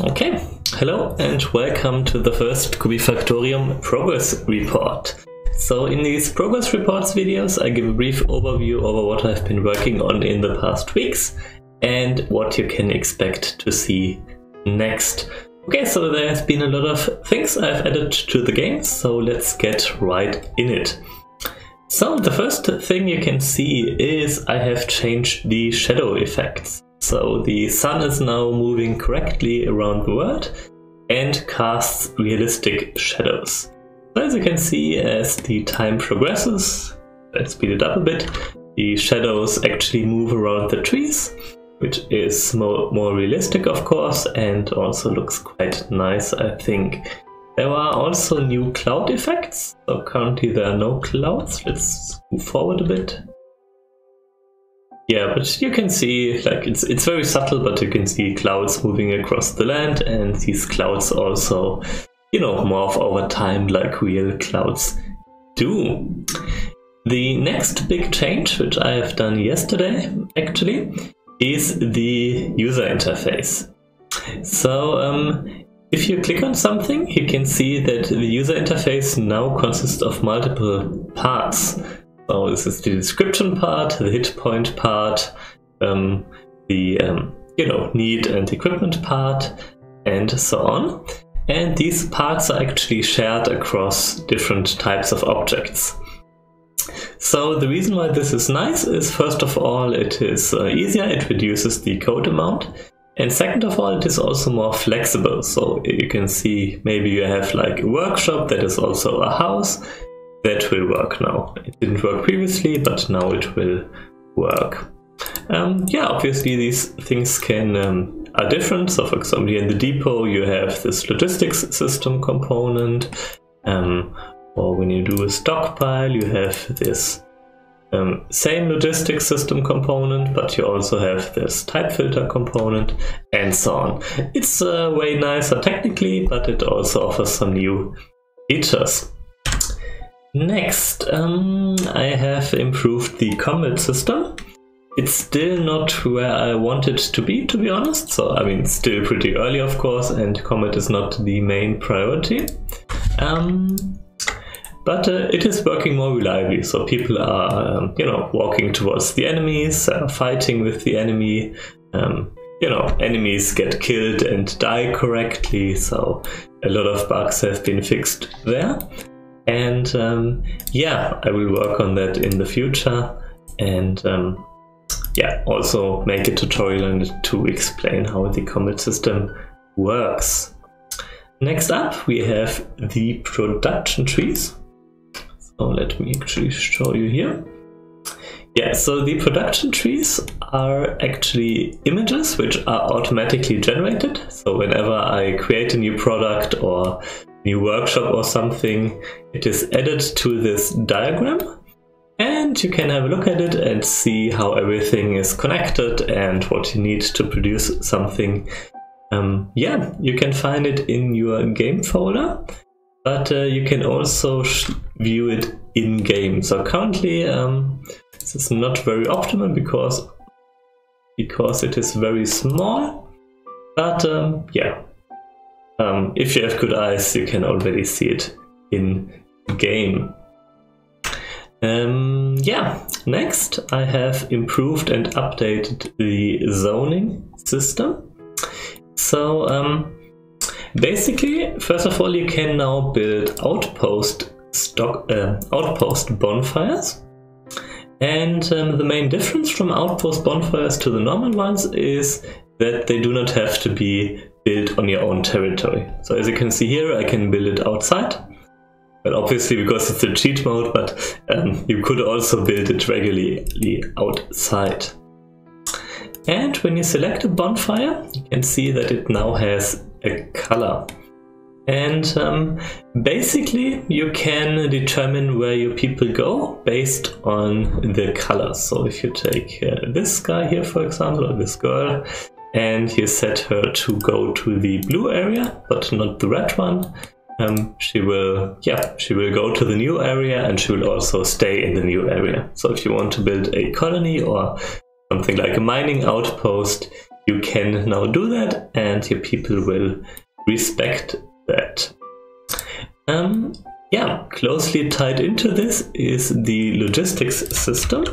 Okay, hello and welcome to the first Kubifaktorium progress report. So in these progress reports videos I give a brief overview over what I've been working on in the past weeks and what you can expect to see next. Okay, so there has been a lot of things I've added to the game, so let's get right in it. So the first thing you can see is I have changed the shadow effects. So the sun is now moving correctly around the world and casts realistic shadows. So as you can see, as the time progresses, let's speed it up a bit, the shadows actually move around the trees, which is more realistic of course, and also looks quite nice, I think. There are also new cloud effects, so currently there are no clouds. Let's move forward a bit. Yeah, but you can see, like, it's very subtle, but you can see clouds moving across the land, and these clouds also, you know, morph over time like real clouds do. The next big change, which I have done yesterday, actually, is the user interface. So, if you click on something, you can see that the user interface now consists of multiple parts. So this is the description part, the hit point part, the need and equipment part, and so on. And these parts are actually shared across different types of objects. So the reason why this is nice is, first of all, it is easier, it reduces the code amount. And second of all, it is also more flexible. So you can see maybe you have like a workshop that is also a house. That will work now. It didn't work previously, but now it will work. Yeah, obviously these things are different. So for example, here in the depot you have this logistics system component, or when you do a stockpile you have this same logistics system component, but you also have this type filter component, and so on. It's way nicer technically, but it also offers some new features. Next, I have improved the combat system. It's still not where I want it to be honest. So, I mean, it's still pretty early, of course, and combat is not the main priority. But it is working more reliably. So people are, walking towards the enemies, fighting with the enemy. Enemies get killed and die correctly. So a lot of bugs have been fixed there. And yeah, I will work on that in the future, and also make a tutorial on it to explain how the combat system works. Next up we have the production trees. So let me actually show you here. Yeah, so the production trees are actually images which are automatically generated. So whenever I create a new product or new workshop or something, it is added to this diagram, and you can have a look at it and see how everything is connected and what you need to produce something. Yeah, you can find it in your game folder, but you can also view it in game. So currently this is not very optimal because it is very small, but yeah. If you have good eyes, you can already see it in game. Yeah, next I have improved and updated the zoning system. So basically, first of all, you can now build outpost bonfires. And the main difference from outpost bonfires to the normal ones is that they do not have to be built on your own territory. So as you can see here, I can build it outside, but obviously because it's a cheat mode, but you could also build it regularly outside. And when you select a bonfire, you can see that it now has a color. And basically you can determine where your people go based on the colors. So if you take this guy here, for example, or this girl, and you set her to go to the blue area, but not the red one, she will go to the new area, and she will also stay in the new area. So if you want to build a colony or something like a mining outpost, you can now do that, and your people will respect that. Yeah, closely tied into this is the logistics system.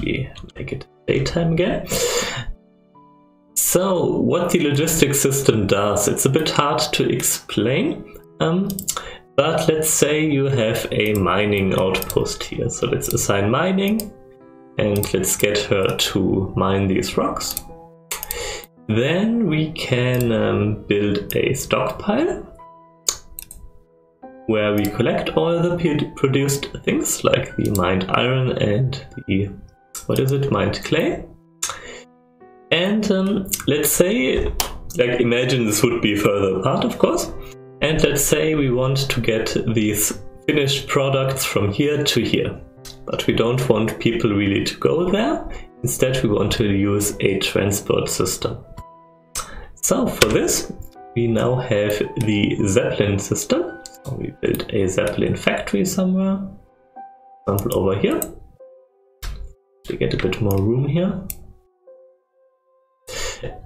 We make it daytime again. So what the logistics system does, it's a bit hard to explain, but let's say you have a mining outpost here. So let's assign mining, and let's get her to mine these rocks. Then we can build a stockpile where we collect all the produced things, like the mined iron and the, mined clay. And let's say, like, imagine this would be further apart, of course. And let's say we want to get these finished products from here to here. But we don't want people really to go there. Instead, we want to use a transport system. So for this, we now have the Zeppelin system. So we built a Zeppelin factory somewhere. For example, over here. To get a bit more room here.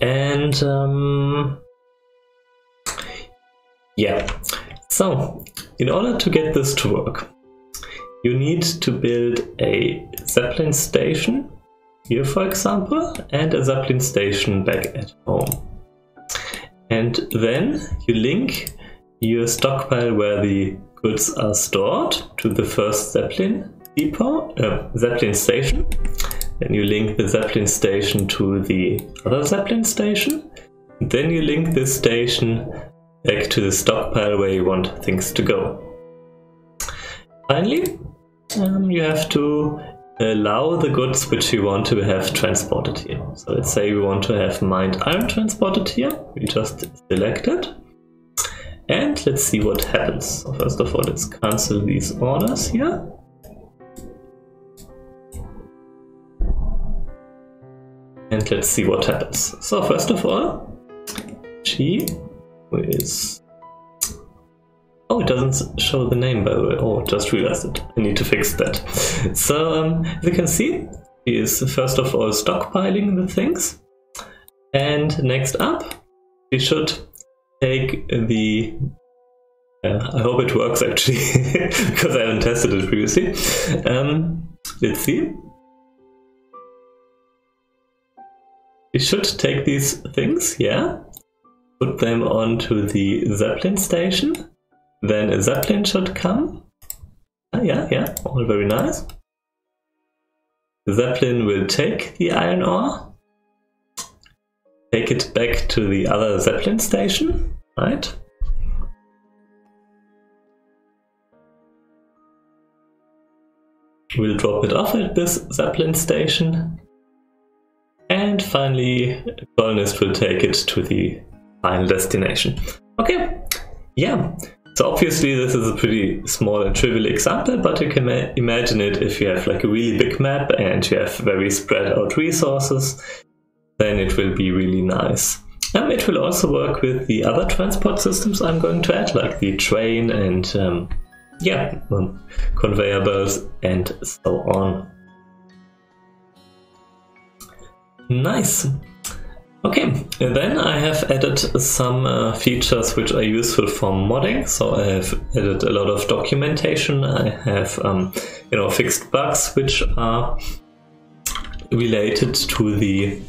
And yeah, so in order to get this to work, you need to build a Zeppelin station here, for example, and a Zeppelin station back at home. And then you link your stockpile where the goods are stored to the first Zeppelin depot, Zeppelin station. Then you link the Zeppelin station to the other Zeppelin station. Then you link this station back to the stockpile where you want things to go. Finally, you have to allow the goods which you want to have transported here. So let's say we want to have mined iron transported here. We just select it. And let's see what happens. So first of all, let's cancel these orders here. And let's see what happens. So first of all, G is... Oh, it doesn't show the name, by the way. Oh, just realized it. I need to fix that. So, as you can see, he is first of all stockpiling the things. And next up, we should take the... I hope it works actually, because I haven't tested it previously. Let's see. We should take these things, yeah, put them onto the Zeppelin station. Then a Zeppelin should come. Yeah, all very nice. The Zeppelin will take the iron ore, take it back to the other Zeppelin station, right? We'll drop it off at this Zeppelin station. And finally, a colonist will take it to the final destination. Okay, yeah. So obviously this is a pretty small and trivial example, but you can imagine it if you have like a really big map and you have very spread out resources, then it will be really nice. It will also work with the other transport systems I'm going to add, like the train and conveyor belts and so on. Nice. Okay, then I have added some features which are useful for modding. So I have added a lot of documentation. I have fixed bugs which are related to the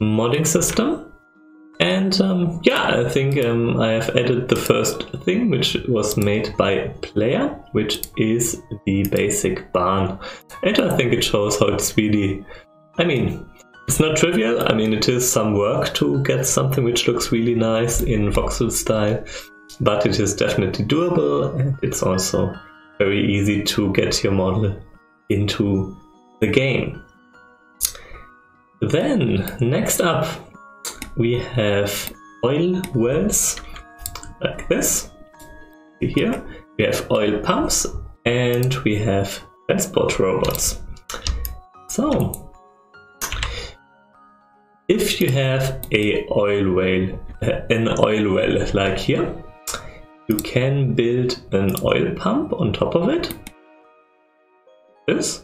modding system. And I think I have added the first thing which was made by a player, which is the basic barn. And I think it shows how it's really, it's not trivial. It is some work to get something which looks really nice in voxel style, but it is definitely doable, and it's also very easy to get your model into the game. Then, next up, we have oil wells, like this. Here, we have oil pumps, and we have transport robots. So, if you have an oil well like here, you can build an oil pump on top of it, this,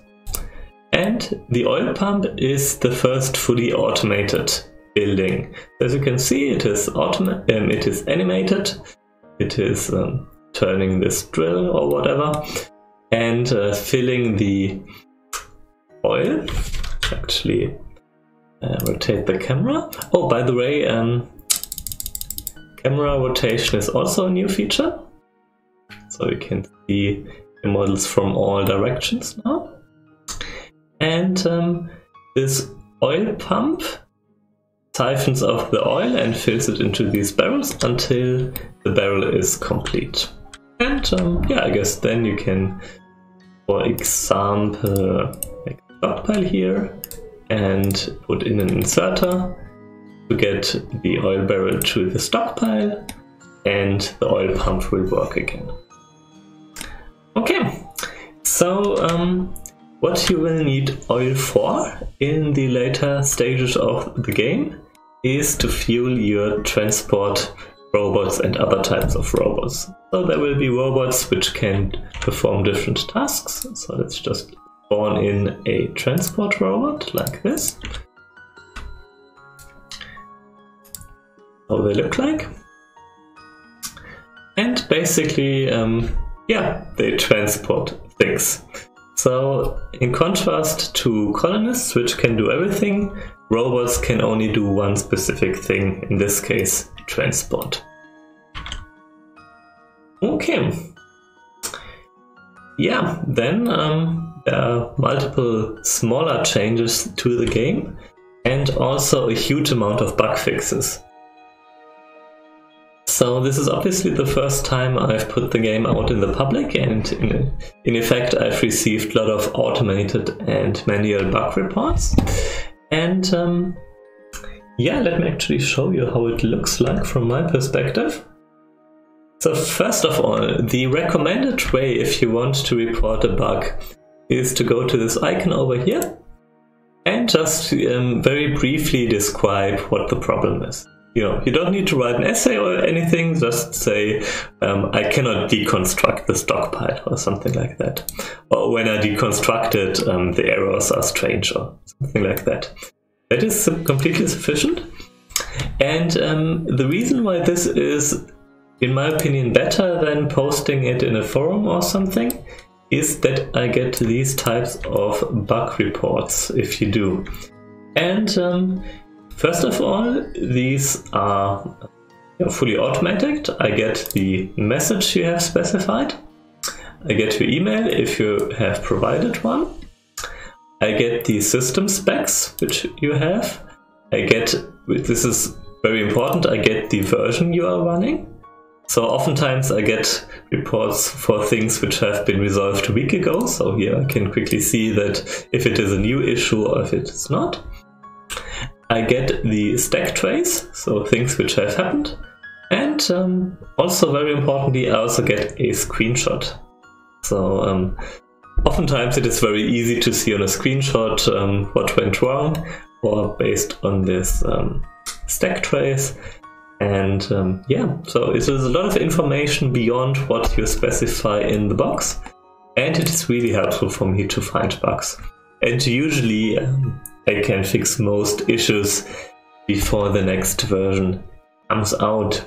and And the oil pump is the first fully automated building. As you can see, it is animated. It is turning this drill or whatever and filling the oil. Actually, rotate the camera. Oh, by the way, camera rotation is also a new feature. So you can see the models from all directions now. And this oil pump siphons off the oil and fills it into these barrels until the barrel is complete. And yeah, I guess then you can, for example, make a stockpile here and put in an inserter to get the oil barrel to the stockpile, and the oil pump will work again. Okay, so what you will need oil for in the later stages of the game is to fuel your transport robots and other types of robots. So there will be robots which can perform different tasks. So let's just spawn in a transport robot like this. How they look like. And basically, yeah, they transport things. So in contrast to colonists, which can do everything, robots can only do one specific thing, in this case, transport. Okay. Yeah, then there are multiple smaller changes to the game and also a huge amount of bug fixes. So this is obviously the first time I've put the game out in the public, and in effect I've received a lot of automated and manual bug reports. And yeah, let me actually show you how it looks like from my perspective. So first of all, the recommended way if you want to report a bug is to go to this icon over here and just very briefly describe what the problem is. You know, you don't need to write an essay or anything, just say, I cannot deconstruct the stockpile or something like that. Or when I deconstruct it, the errors are strange or something like that. That is completely sufficient. And the reason why this is, in my opinion, better than posting it in a forum or something is that I get these types of bug reports if you do. And first of all, these are fully automated. I get the message you have specified. I get your email if you have provided one. I get the system specs which you have. I get, this is very important, I get the version you are running. So oftentimes I get reports for things which have been resolved a week ago. So here I can quickly see that if it is a new issue or if it is not. I get the stack trace, so things which have happened. And also very importantly, I also get a screenshot. So oftentimes it is very easy to see on a screenshot what went wrong, or based on this stack trace. And yeah, so it is a lot of information beyond what you specify in the box. And it is really helpful for me to find bugs. And usually I can fix most issues before the next version comes out.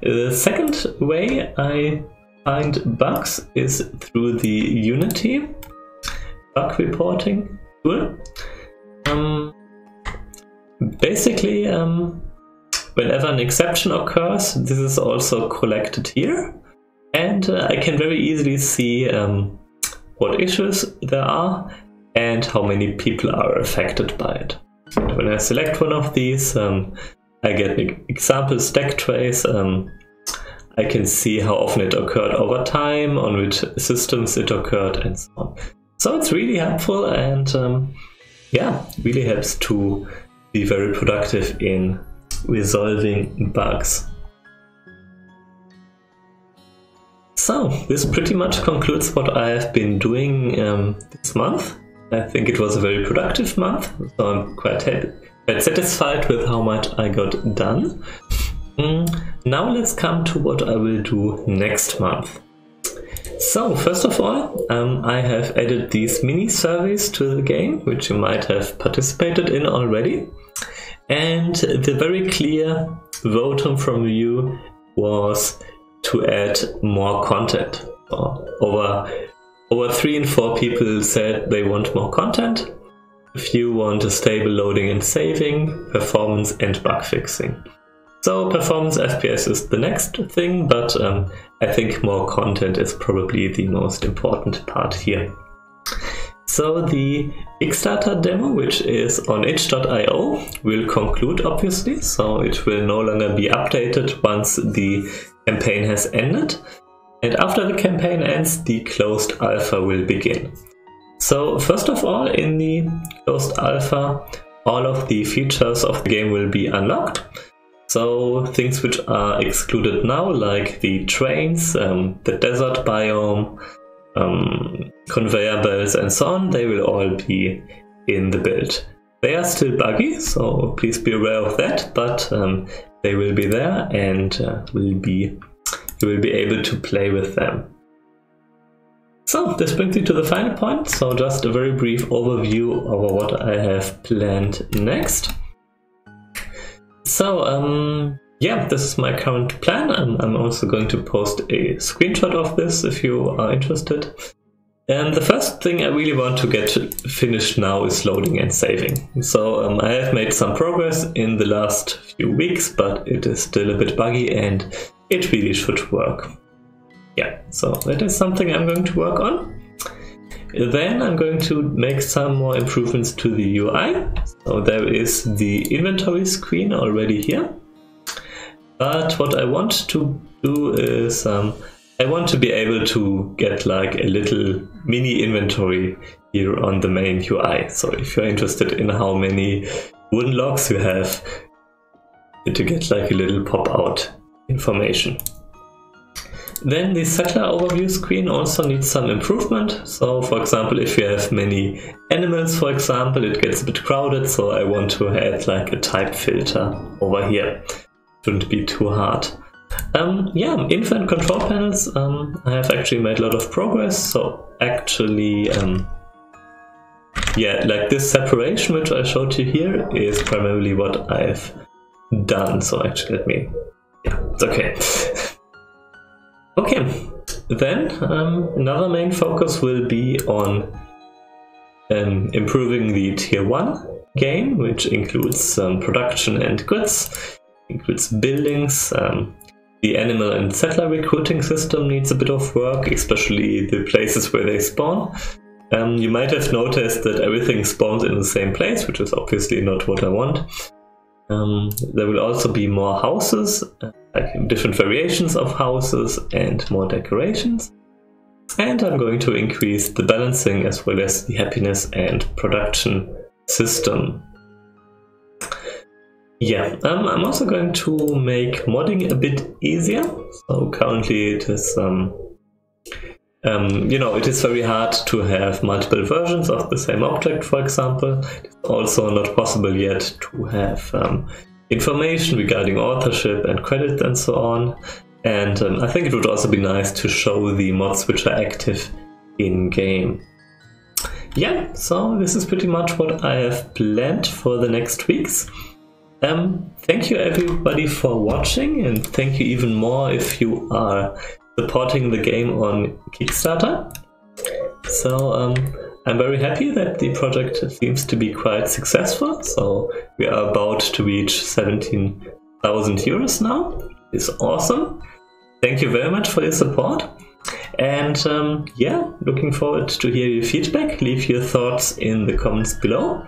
The second way I find bugs is through the Unity bug reporting tool. Basically, whenever an exception occurs, this is also collected here. And I can very easily see what issues there are and how many people are affected by it. And when I select one of these, I get an example stack trace. I can see how often it occurred over time, on which systems it occurred, and so on. So it's really helpful, and yeah, really helps to be very productive in resolving bugs. So this pretty much concludes what I have been doing this month. I think it was a very productive month, so I'm quite satisfied with how much I got done. Now let's come to what I will do next month. So first of all, I have added these mini surveys to the game, which you might have participated in already. And the very clear votum from you was to add more content. Over 3 in 4 people said they want more content. A few want a stable loading and saving, performance and bug fixing. So performance FPS is the next thing, but I think more content is probably the most important part here. So the Kickstarter demo, which is on itch.io, will conclude obviously, so it will no longer be updated once the campaign has ended. And after the campaign ends, the closed alpha will begin. So first of all, in the closed alpha, all of the features of the game will be unlocked. So things which are excluded now, like the trains, the desert biome, conveyor belts and so on, they will all be in the build. They are still buggy, so please be aware of that, but they will be there and you will be able to play with them. So this brings me to the final point, so just a very brief overview over what I have planned next. So yeah, this is my current plan. I'm also going to post a screenshot of this if you are interested. And the first thing I really want to get finished now is loading and saving. So I have made some progress in the last few weeks, but it is still a bit buggy and it really should work. Yeah, so that is something I'm going to work on. Then I'm going to make some more improvements to the UI. So there is the inventory screen already here. But what I want to do is I want to be able to get like a little mini inventory here on the main UI. So if you're interested in how many wooden logs you have, to get like a little pop-out information. Then the settler overview screen also needs some improvement. So for example, if you have many animals, for example, it gets a bit crowded. So I want to add like a type filter over here. Shouldn't be too hard. Yeah, info and control panels. I have actually made a lot of progress. So actually, yeah, like this separation which I showed you here is primarily what I've done. So actually, let me, yeah, it's okay. Okay, then another main focus will be on improving the tier 1 game, which includes production and goods, includes buildings. The animal and settler recruiting system needs a bit of work, especially the places where they spawn. You might have noticed that everything spawns in the same place, which is obviously not what I want. There will also be more houses, like different variations of houses and more decorations. And I'm going to increase the balancing as well as the happiness and production system. Yeah, I'm also going to make modding a bit easier. So currently it is, you know, it is very hard to have multiple versions of the same object, for example. It's also not possible yet to have information regarding authorship and credit and so on. And I think it would also be nice to show the mods which are active in-game. Yeah, so this is pretty much what I have planned for the next weeks. Thank you everybody for watching, and thank you even more if you are supporting the game on Kickstarter. So I'm very happy that the project seems to be quite successful. So we are about to reach 17,000 euros now. It's awesome. Thank you very much for your support. And yeah, looking forward to hear your feedback. Leave your thoughts in the comments below.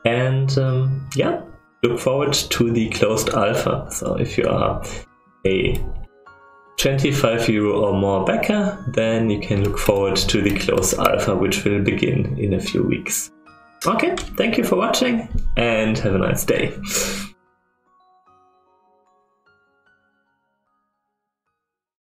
And yeah, look forward to the closed alpha. So if you are a 25 euro or more backer, then you can look forward to the closed alpha, which will begin in a few weeks. Okay, thank you for watching and have a nice day.